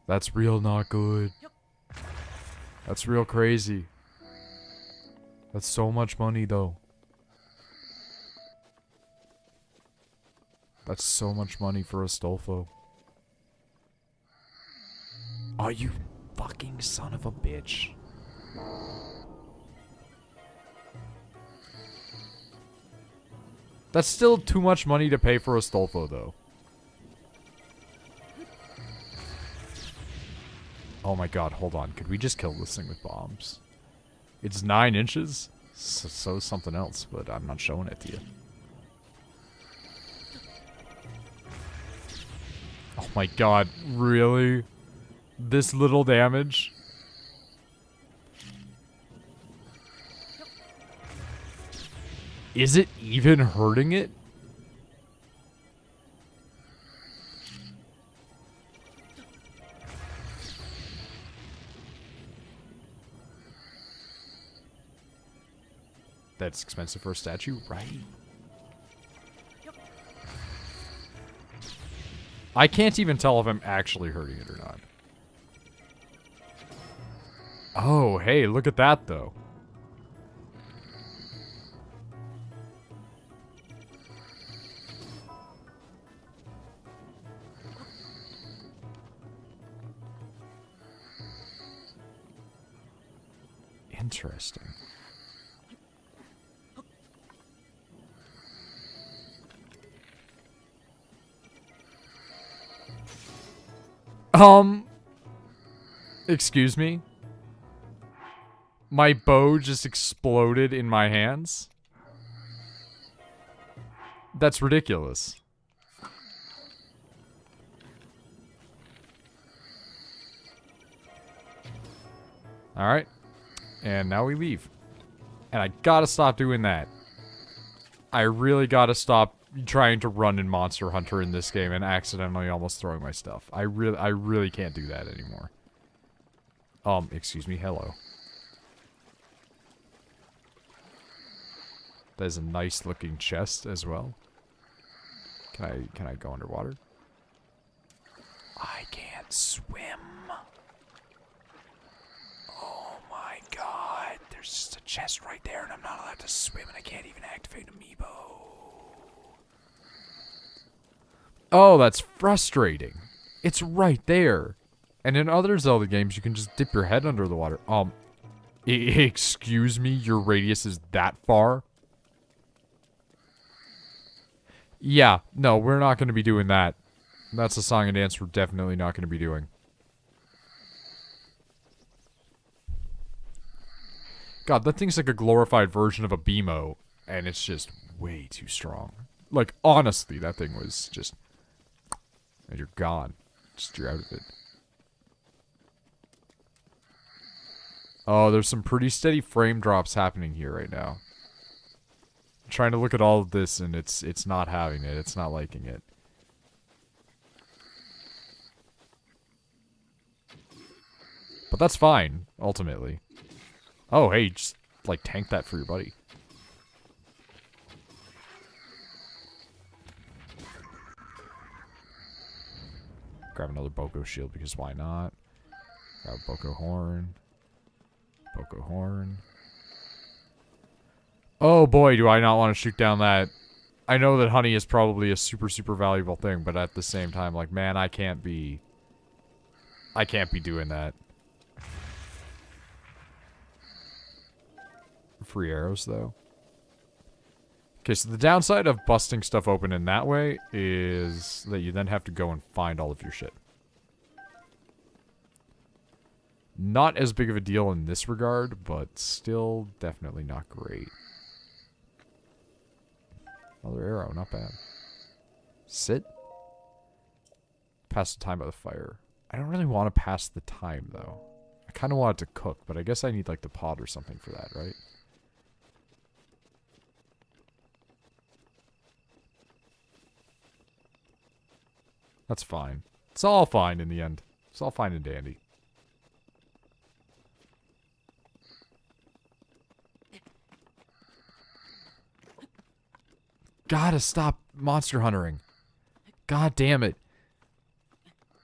That's real not good. That's real crazy. That's so much money, though. That's so much money for a Stolfo. Oh, you fucking son of a bitch. That's still too much money to pay for a Stolfo, though. Oh my god, hold on. Could we just kill this thing with bombs? It's 9 inches? So something else, but I'm not showing it to you. Oh my god, really? This little damage? Is it even hurting it? That's expensive for a statue, right? I can't even tell if I'm actually hurting it or not. Oh, hey, look at that, though. Interesting. Excuse me? My bow just exploded in my hands? That's ridiculous. Alright. And now we leave. And I gotta stop doing that. I really gotta stop trying to run in Monster Hunter in this game and accidentally almost throwing my stuff. I really can't do that anymore. Excuse me, hello. That is a nice looking chest as well. Can I go underwater? I can't swim. Oh my god. There's just a chest right there and I'm not allowed to swim and I can't even activate Amiibo. Oh, that's frustrating. It's right there. And in other Zelda games, you can just dip your head under the water. Excuse me, your radius is that far? Yeah, no, we're not going to be doing that. That's a song and dance we're definitely not going to be doing. God, that thing's like a glorified version of a BMO, and it's just way too strong. Like, honestly, that thing was just... And you're gone. Just you're out of it. Oh, there's some pretty steady frame drops happening here right now. I'm trying to look at all of this, and it's not having it. It's not liking it. But that's fine, ultimately. Oh, hey, just, like, tank that for your buddy. Grab another Boko shield, because why not? Grab Boko horn. Boko horn. Oh boy, do I not want to shoot down that. I know that honey is probably a super, super valuable thing, but at the same time, like, man, I can't be doing that. Free arrows, though. Okay, so the downside of busting stuff open in that way is that you then have to go and find all of your shit. Not as big of a deal in this regard, but still definitely not great. Another arrow, not bad. Sit. Pass the time by the fire. I don't really want to pass the time, though. I kind of want it to cook, but I guess I need, like, the pot or something for that, right? That's fine. It's all fine in the end. It's all fine and dandy. Gotta stop monster huntering. God damn it.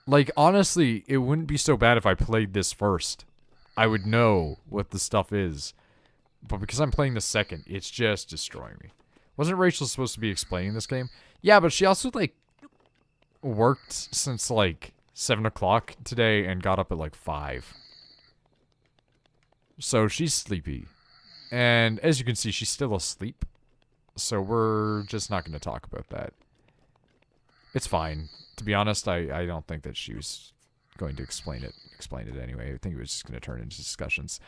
Like, honestly, it wouldn't be so bad if I played this first. I would know what the stuff is. But because I'm playing the second, it's just destroying me. Wasn't Rachel supposed to be explaining this game? Yeah, but she also, like, worked since, like, 7 o'clock today and got up at, like, 5. So she's sleepy. And as you can see, she's still asleep. So we're just not going to talk about that. It's fine. To be honest, I don't think that she was going to explain it anyway. I think it was just going to turn into discussions.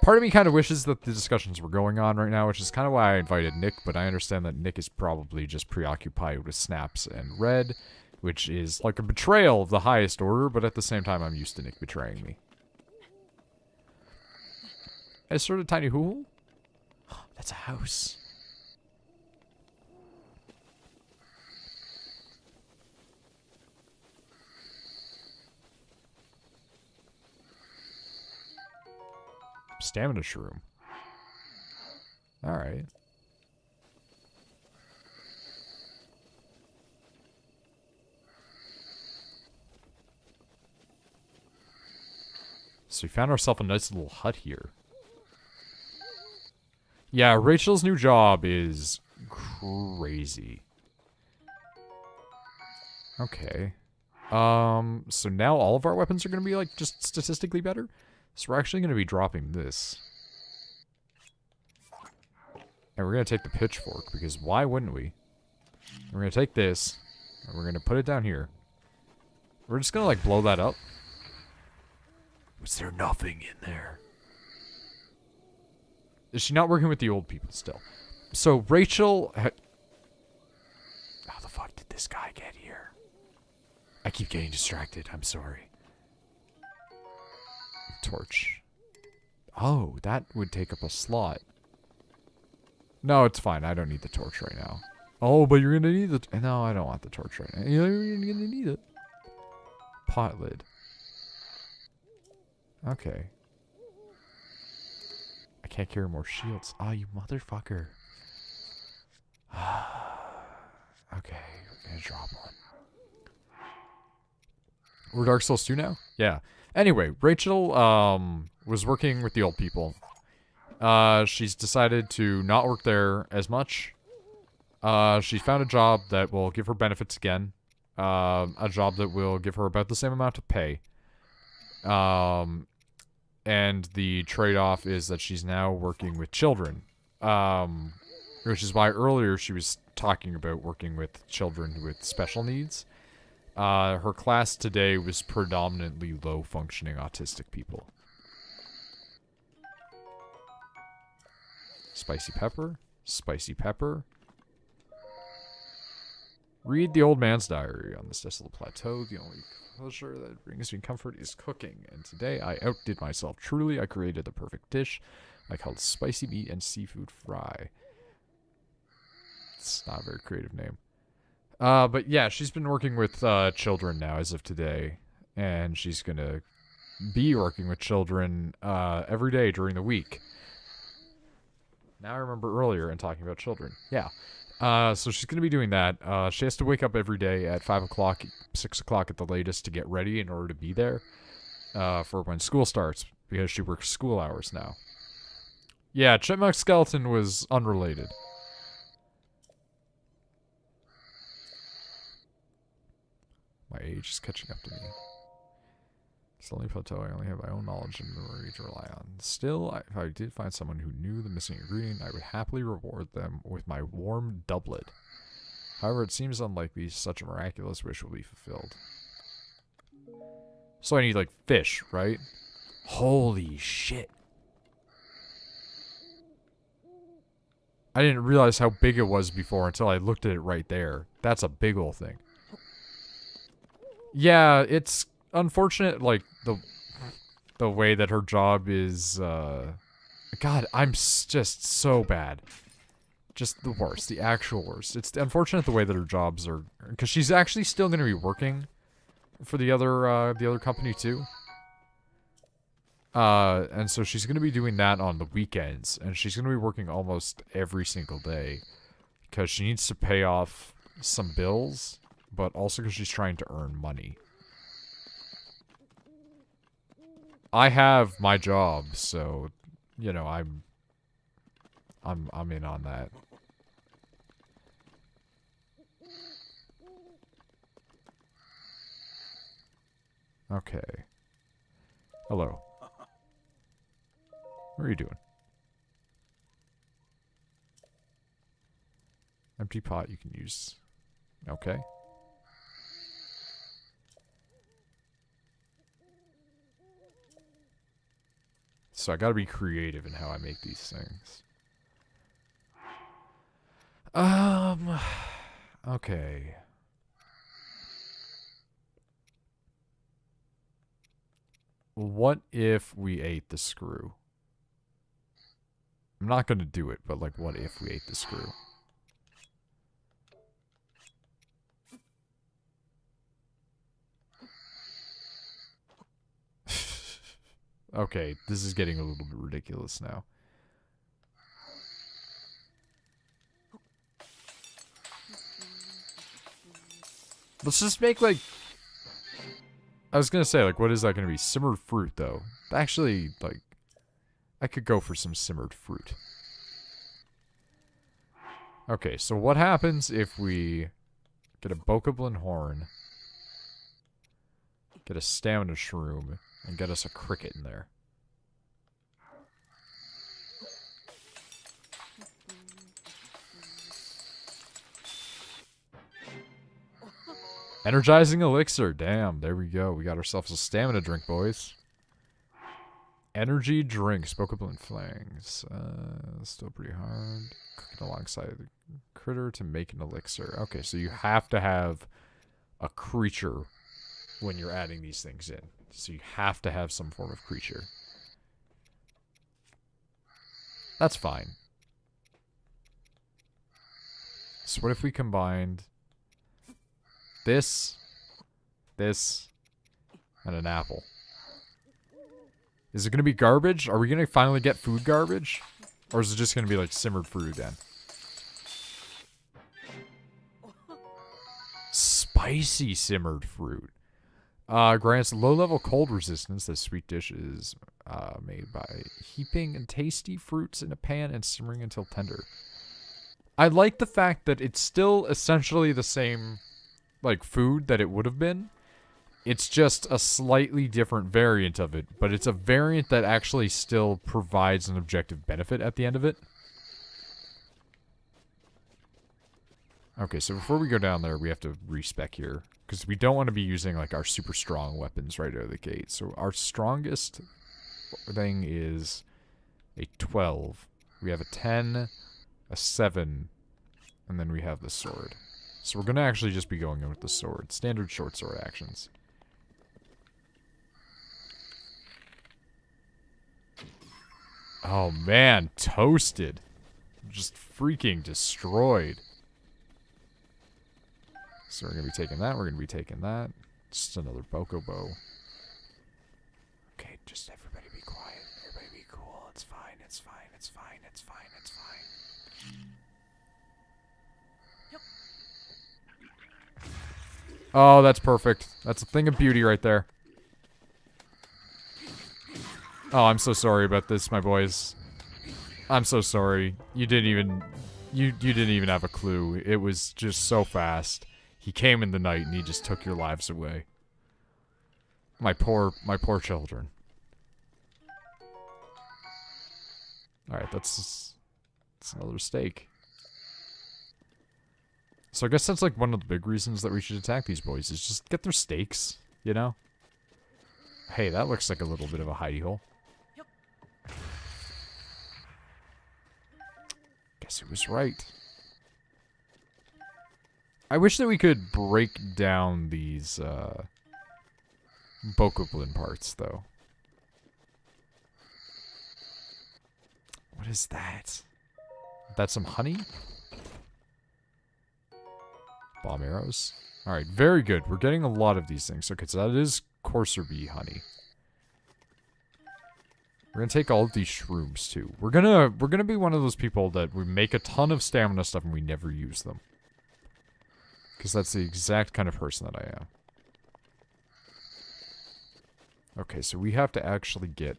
Part of me kind of wishes that the discussions were going on right now, which is kind of why I invited Nick, but I understand that Nick is probably just preoccupied with Snaps and Red, which is like a betrayal of the highest order, but at the same time, I'm used to Nick betraying me. I sort of tiny hole? That's a house. Stamina shroom. Alright. So we found ourselves a nice little hut here. Yeah, Rachel's new job is crazy. Okay. So now all of our weapons are going to be, like, just statistically better? So we're actually going to be dropping this. And we're going to take the pitchfork, because why wouldn't we? We're going to take this, and we're going to put it down here. We're just going to, like, blow that up. Was there nothing in there? Is she not working with the old people still? So Rachel... How the fuck did this guy get here? I keep getting distracted. I'm sorry. Torch. Oh, that would take up a slot. No, it's fine. I don't need the torch right now. Oh, but you're gonna need the... No, I don't want the torch right now. You're gonna need it. Pot lid. Okay. I can't carry more shields. Oh, you motherfucker. Okay, we're gonna drop one. We're Dark Souls 2 now? Yeah. Anyway, Rachel was working with the old people. She's decided to not work there as much. She found a job that will give her benefits again. A job that will give her about the same amount of pay. And the trade-off is that she's now working with children. Which is why earlier she was talking about working with children with special needs. Her class today was predominantly low-functioning autistic people. Spicy pepper. Spicy pepper. Read the old man's diary. On this desolate plateau, the only pleasure that brings me comfort is cooking. And today I outdid myself. Truly, I created the perfect dish. I called spicy meat and seafood fry. It's not a very creative name. But yeah, she's been working with children now as of today. And she's going to be working with children every day during the week. Now I remember earlier and talking about children. Yeah. So she's going to be doing that. She has to wake up every day at 5 o'clock, 6 o'clock at the latest to get ready in order to be there for when school starts, because she works school hours now. Yeah, Chipmunk Skeleton was unrelated. My age is catching up to me. It's the only plateau I only have my own knowledge and memory to rely on. Still, if I did find someone who knew the missing ingredient, I would happily reward them with my warm doublet. However, it seems unlikely such a miraculous wish will be fulfilled. So I need, like, fish, right? Holy shit. I didn't realize how big it was before until I looked at it right there. That's a big ol' thing. Yeah, it's unfortunate, like, the way that her job is, God, I'm just so bad. Just the worst, the actual worst. It's unfortunate the way that her jobs are, because she's actually still going to be working for the other company too. And so she's going to be doing that on the weekends, and she's going to be working almost every single day, because she needs to pay off some bills, but also because she's trying to earn money. I have my job, so, you know, I'm in on that. Okay. Hello. What are you doing? Empty pot you can use. Okay. So I gotta be creative in how I make these things. Okay. What if we ate the screw? I'm not gonna do it, but like, what if we ate the screw? Okay, this is getting a little bit ridiculous now. Let's just make, like... I was gonna say, like, what is that gonna be? Simmered fruit, though. Actually, like... I could go for some simmered fruit. Okay, so what happens if we... get a bokoblin horn... get a stamina shroom... and get us a cricket in there? Energizing elixir. Damn, there we go. We got ourselves a stamina drink, boys. Energy drinks. Bokoblin flangs. Still pretty hard. Cook it alongside the critter to make an elixir. Okay, so you have to have a creature when you're adding these things in. So you have to have some form of creature. That's fine. So what if we combined this, and an apple? Is it going to be garbage? Are we going to finally get food garbage? Or is it just going to be like simmered fruit again? Spicy simmered fruit. Grants low-level cold resistance. This sweet dish is made by heaping tasty fruits in a pan and simmering until tender. I like the fact that it's still essentially the same, like, food that it would have been. It's just a slightly different variant of it, but it's a variant that actually still provides an objective benefit at the end of it. Okay, so before we go down there, we have to respec here. Because we don't want to be using, like, our super strong weapons right out of the gate. So our strongest thing is a 12. We have a 10, a 7, and then we have the sword. So we're going to actually just be going in with the sword. Standard short sword actions. Oh, man. Toasted. Just freaking destroyed. So we're going to be taking that. We're going to be taking that. Just another bokobo. Okay, just everybody be quiet. Everybody be cool. It's fine. It's fine. It's fine. It's fine. It's fine. Oh, that's perfect. That's a thing of beauty right there. Oh, I'm so sorry about this, my boys. I'm so sorry. You didn't even... You didn't even have a clue. It was just so fast. He came in the night and he just took your lives away. My poor children. Alright, that's another steak. So I guess that's like one of the big reasons that we should attack these boys, is just get their steaks, you know? Hey, that looks like a little bit of a hidey hole. Guess who was right. I wish that we could break down these, bokoblin parts, though. What is that? That's some honey? Bomb arrows. Alright, very good. We're getting a lot of these things. Okay, so that is coarser bee honey. We're gonna take all of these shrooms, too. We're gonna be one of those people that we make a ton of stamina stuff and we never use them. Because that's the exact kind of person that I am. Okay, so we have to actually get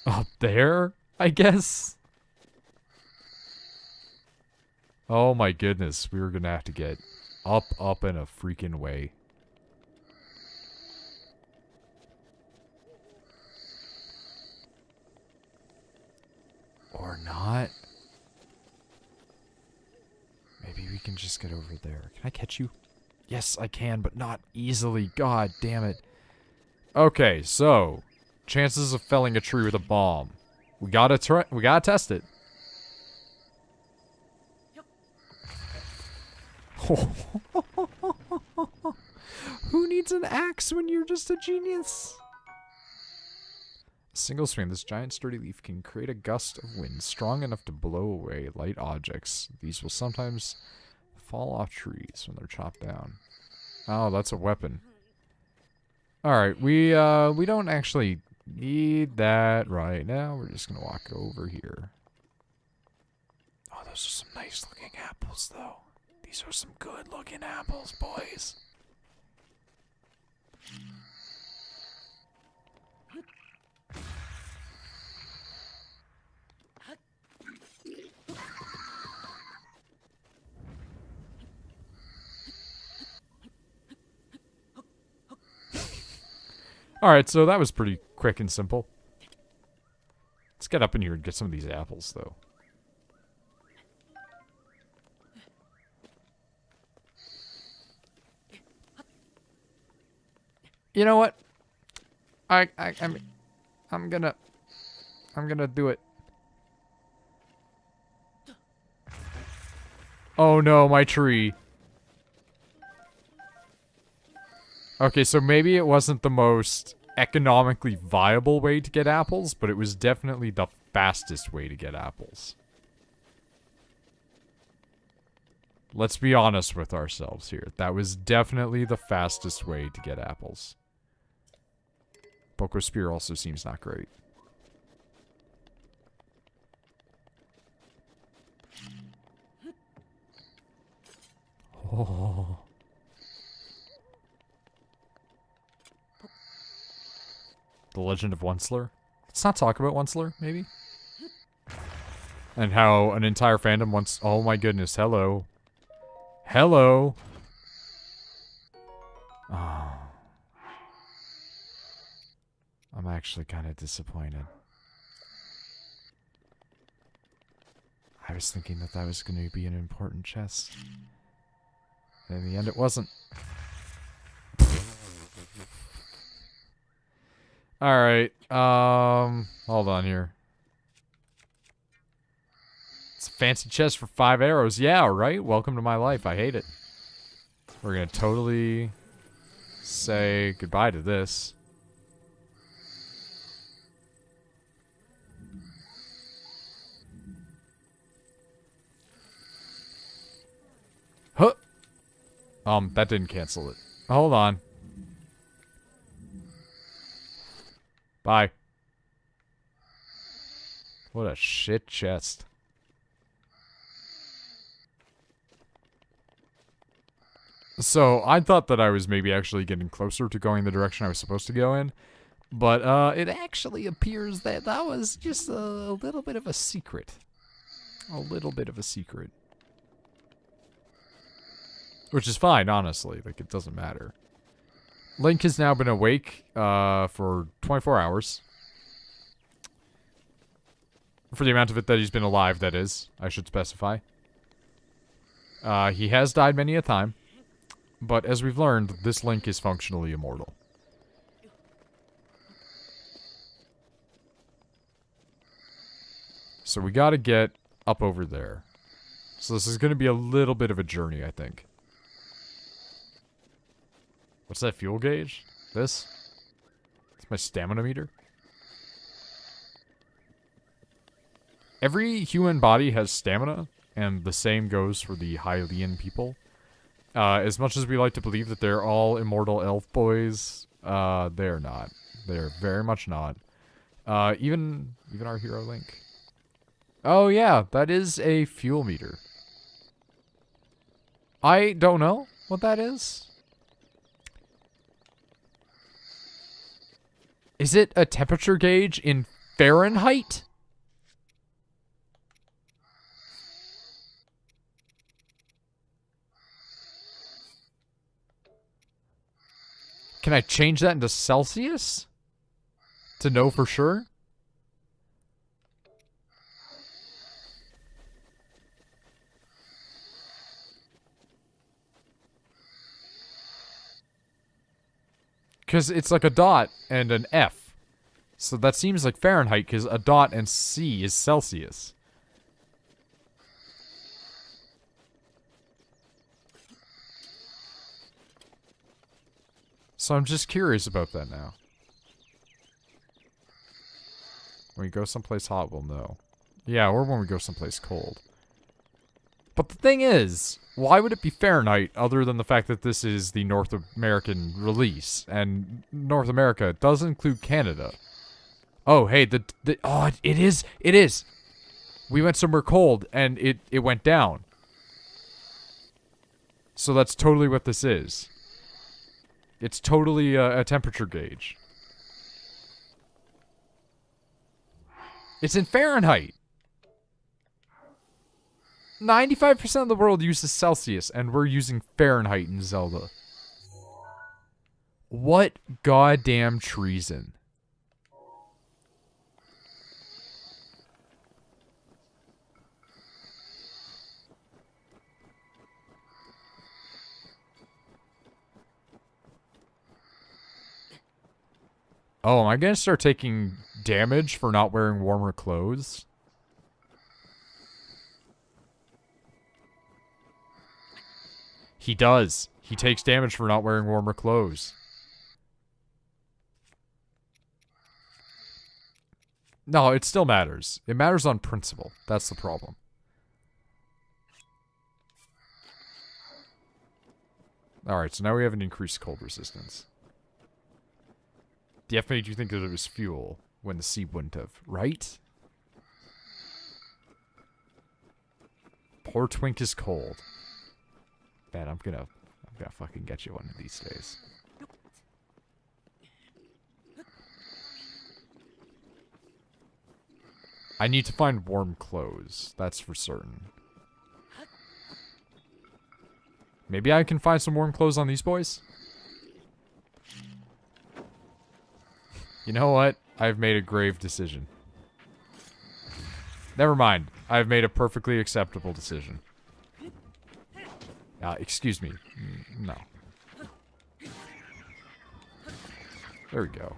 up there, I guess. Oh my goodness, we were gonna have to get up in a freaking way. Or not. Maybe we can just get over there. Can I catch you? Yes, I can, but not easily. God damn it. Okay, so chances of felling a tree with a bomb. We gotta test it. Who needs an axe when you're just a genius? A single swing, this giant sturdy leaf can create a gust of wind strong enough to blow away light objects. These will sometimes fall off trees when they're chopped down. Oh, that's a weapon. Alright, we don't actually need that right now. We're just gonna walk over here. Oh, those are some nice looking apples, though. These are some good looking apples, boys. Alright, so that was pretty quick and simple. Let's get up in here and get some of these apples, though. You know what? I'm gonna do it. Oh no, my tree. Okay, so maybe it wasn't the most economically viable way to get apples, but it was definitely the fastest way to get apples. Let's be honest with ourselves here. That was definitely the fastest way to get apples. Poco Spear also seems not great. Oh. The Legend of Onceler. Let's not talk about Onceler, maybe? And how an entire fandom wants... Oh my goodness, hello. Hello! Oh. I'm actually kind of disappointed. I was thinking that that was going to be an important chest. And in the end, it wasn't. Alright, hold on here. It's a fancy chest for 5 arrows. Yeah, right? Welcome to my life. I hate it. We're gonna totally say goodbye to this. Huh! That didn't cancel it. Hold on. Bye. What a shit chest. So, I thought that I was maybe actually getting closer to going the direction I was supposed to go in. But, it actually appears that that was just a little bit of a secret. A little bit of a secret. Which is fine, honestly. Like, it doesn't matter. Link has now been awake for 24 hours. For the amount of it that he's been alive, that is. I should specify. He has died many a time. But as we've learned, this Link is functionally immortal. So we gotta get up over there. So this is gonna be a little bit of a journey, I think. What's that fuel gauge? This? It's my stamina meter. Every human body has stamina, and the same goes for the Hylian people. As much as we like to believe that they're all immortal elf boys, they're not. They're very much not. Even our hero Link. Oh yeah, that is a fuel meter. I don't know what that is. Is it a temperature gauge in Fahrenheit? Can I change that into Celsius? To know for sure? Because it's like a dot and an F. So that seems like Fahrenheit, because a dot and C is Celsius. So I'm just curious about that now. When we go someplace hot, we'll know. Yeah, or when we go someplace cold. But the thing is, why would it be Fahrenheit other than the fact that this is the North American release? And North America does include Canada. Oh, hey, oh, it is. We went somewhere cold and it went down. So that's totally what this is. It's totally a temperature gauge. It's in Fahrenheit. 95% of the world uses Celsius, and we're using Fahrenheit in Zelda. What goddamn treason. Oh, am I gonna start taking damage for not wearing warmer clothes? He does. He takes damage for not wearing warmer clothes. No, it still matters. It matters on principle. That's the problem. Alright, so now we have an increased cold resistance. The F made you think that it was fuel when the C wouldn't have, right? Poor Twink is cold. Man, I'm gonna fucking get you one of these days. I need to find warm clothes. That's for certain. Maybe I can find some warm clothes on these boys? You know what? I've made a grave decision. Never mind. I've made a perfectly acceptable decision. Excuse me. No. There we go.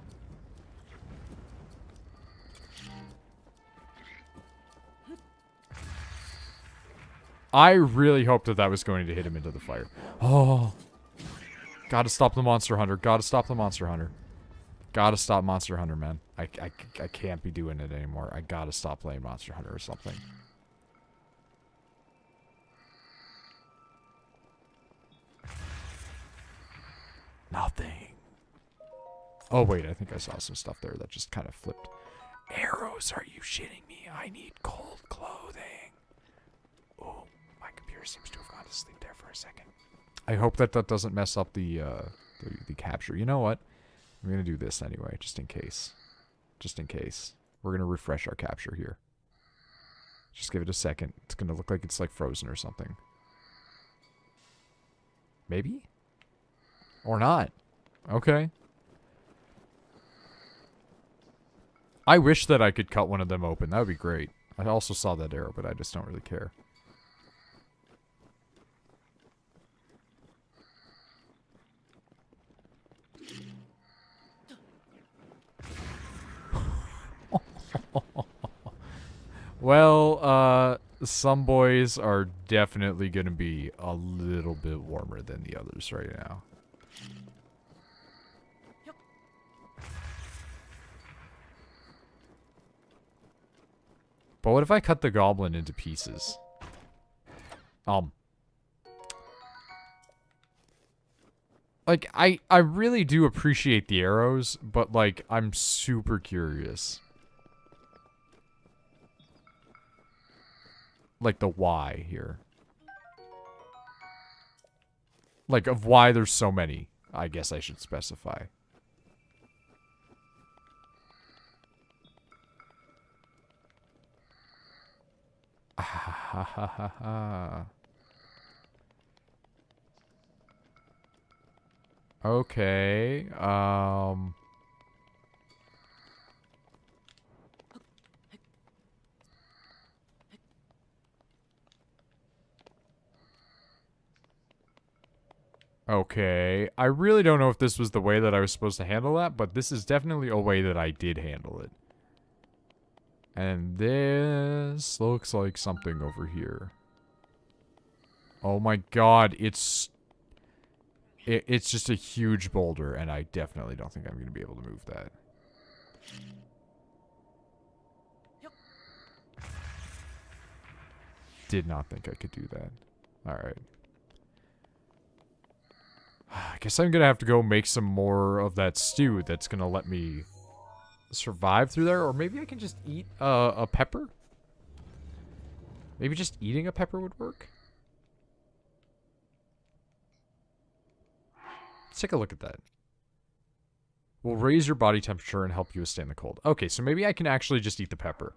I really hoped that was going to hit him into the fire. Oh. Gotta stop the Monster Hunter. Gotta stop the Monster Hunter. Gotta stop Monster Hunter, man. I can't be doing it anymore. I gotta stop playing Monster Hunter or something. Nothing. Oh, wait. I think I saw some stuff there that just kind of flipped. Arrows, are you shitting me? I need cold clothing. Oh, my computer seems to have gone to sleep there for a second. I hope that that doesn't mess up the capture. You know what? I'm going to do this anyway, just in case. Just in case. We're going to refresh our capture here. Just give it a second. It's going to look like it's like frozen or something. Maybe? Or not. Okay. I wish that I could cut one of them open. That would be great. I also saw that arrow, but I just don't really care. Well, some boys are definitely going to be a little bit warmer than the others right now. But what if I cut the goblin into pieces? Like, I really do appreciate the arrows, but, like, I'm super curious. Like, the why here. Like, of why there's so many, I guess I should specify. Ha ha ha ha. Okay. Okay. I really don't know if this was the way that I was supposed to handle that, but this is definitely a way that I did handle it. And this looks like something over here. Oh my god, it's just a huge boulder, and I definitely don't think I'm going to be able to move that. Did not think I could do that. Alright. I guess I'm going to have to go make some more of that stew that's going to let me survive through there. Or maybe I can just eat a pepper? Maybe just eating a pepper would work? Let's take a look at that. Will raise your body temperature and help you withstand the cold. Okay, so maybe I can actually just eat the pepper.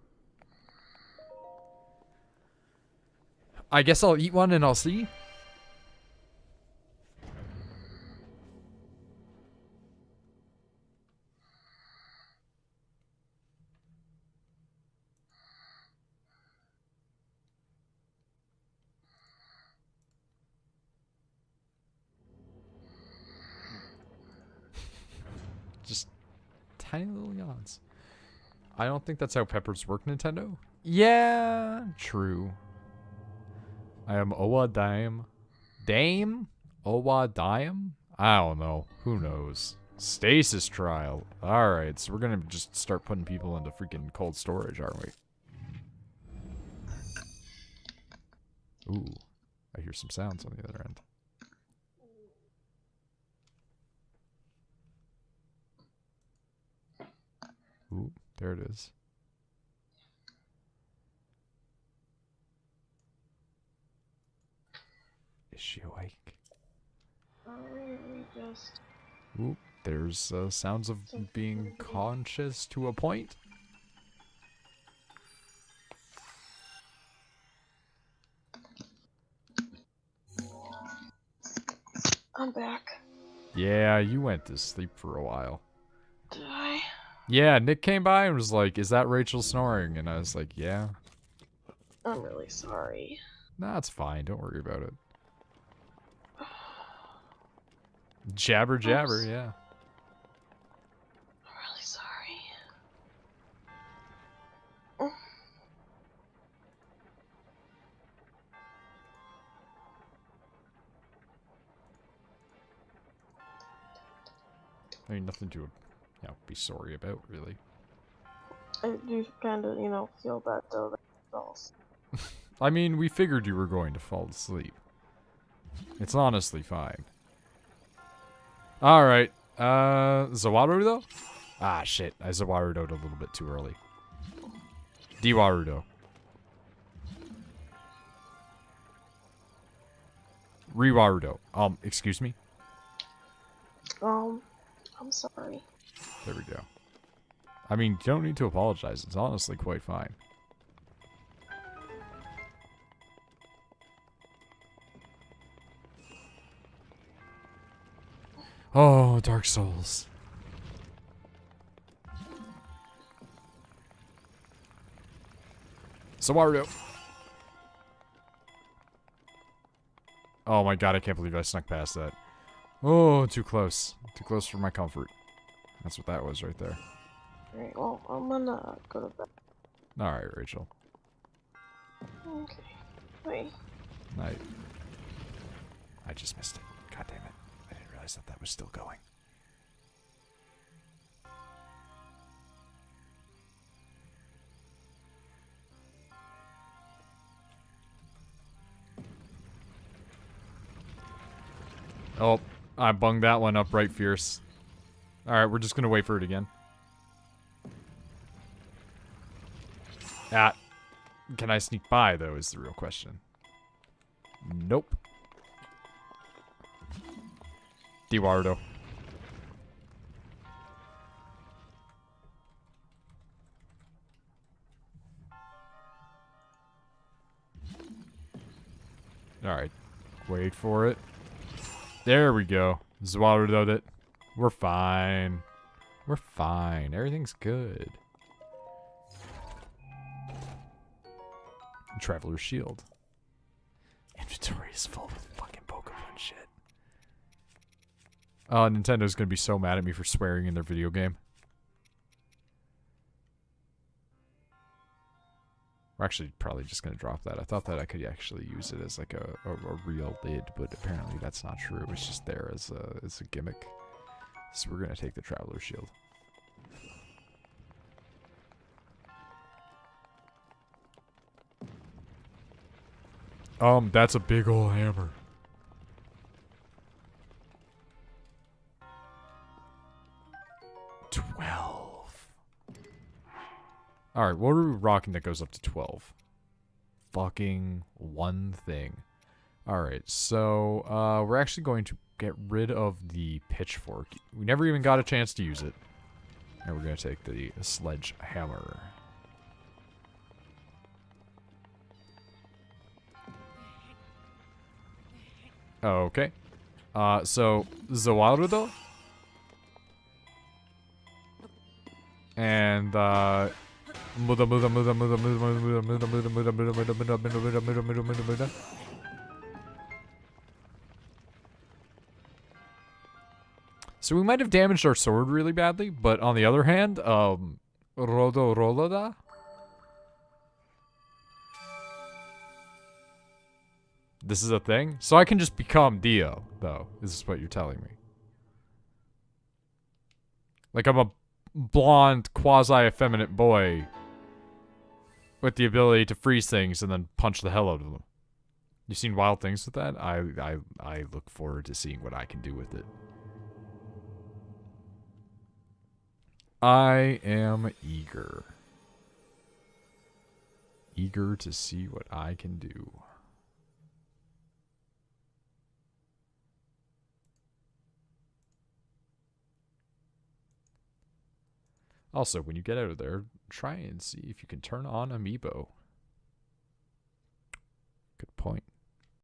I guess I'll eat one and I'll see. Just tiny little yawns. I don't think that's how peppers work, Nintendo. Yeah, true. I am Owa Dime. Dame? Owa Dime? I don't know. Who knows? Stasis trial. Alright, so we're gonna just start putting people into freaking cold storage, aren't we? Ooh. I hear some sounds on the other end. Ooh, there it is. Is she awake? Just... Ooh, there's sounds of being conscious to a point. I'm back. Yeah, you went to sleep for a while. Did I? Yeah, Nick came by and was like, "Is that Rachel snoring?" And I was like, "Yeah." I'm really sorry. Nah, it's fine. Don't worry about it. Jabber, jabber, yeah. I'm really sorry. I mean, nothing to, be sorry about, really. I do kind of, feel bad though that it falls. I mean, we figured you were going to fall asleep. It's honestly fine. Alright, Zawarudo? Ah, shit. I Zawarudo'd a little bit too early. Diwarudo. Rewarudo. Excuse me? I'm sorry. There we go. I mean, you don't need to apologize. It's honestly quite fine. Oh, Dark Souls. Zawarudo. Oh my god, I can't believe I snuck past that. Oh, too close. Too close for my comfort. That's what that was right there. Alright, well, I'm gonna go to bed. Alright, Rachel. Okay. Bye. Night. I just missed it. God damn it. I didn't realize that was still going. Oh, I bunged that one up right fierce. Alright, we're just gonna wait for it again. Can I sneak by, though, is the real question. Nope. Dewardo. Alright. Wait for it. There we go. Swallowed it. We're fine. We're fine. Everything's good. Traveler's Shield. Inventory is full with fucking Pokemon shit. Nintendo's gonna be so mad at me for swearing in their video game. We're actually probably just gonna drop that. I thought that I could actually use it as like a real lid, but apparently that's not true. It was just there as a gimmick. So we're gonna take the Traveler's Shield. That's a big ol' hammer. Alright, what are we rocking that goes up to 12? Fucking one thing. Alright, so, we're actually going to get rid of the pitchfork. We never even got a chance to use it. And we're gonna take the sledgehammer. Okay. So, Zawarudo. And, Muda. So we might have damaged our sword really badly, but on the other hand, Roloda. This is a thing? So I can just become Dio, though. This is what you're telling me. Like I'm a blonde, quasi-effeminate boy with the ability to freeze things and then punch the hell out of them. You seen Wild Things with that? I look forward to seeing what I can do with it. I am eager. Eager to see what I can do. Also, when you get out of there, try and see if you can turn on Amiibo.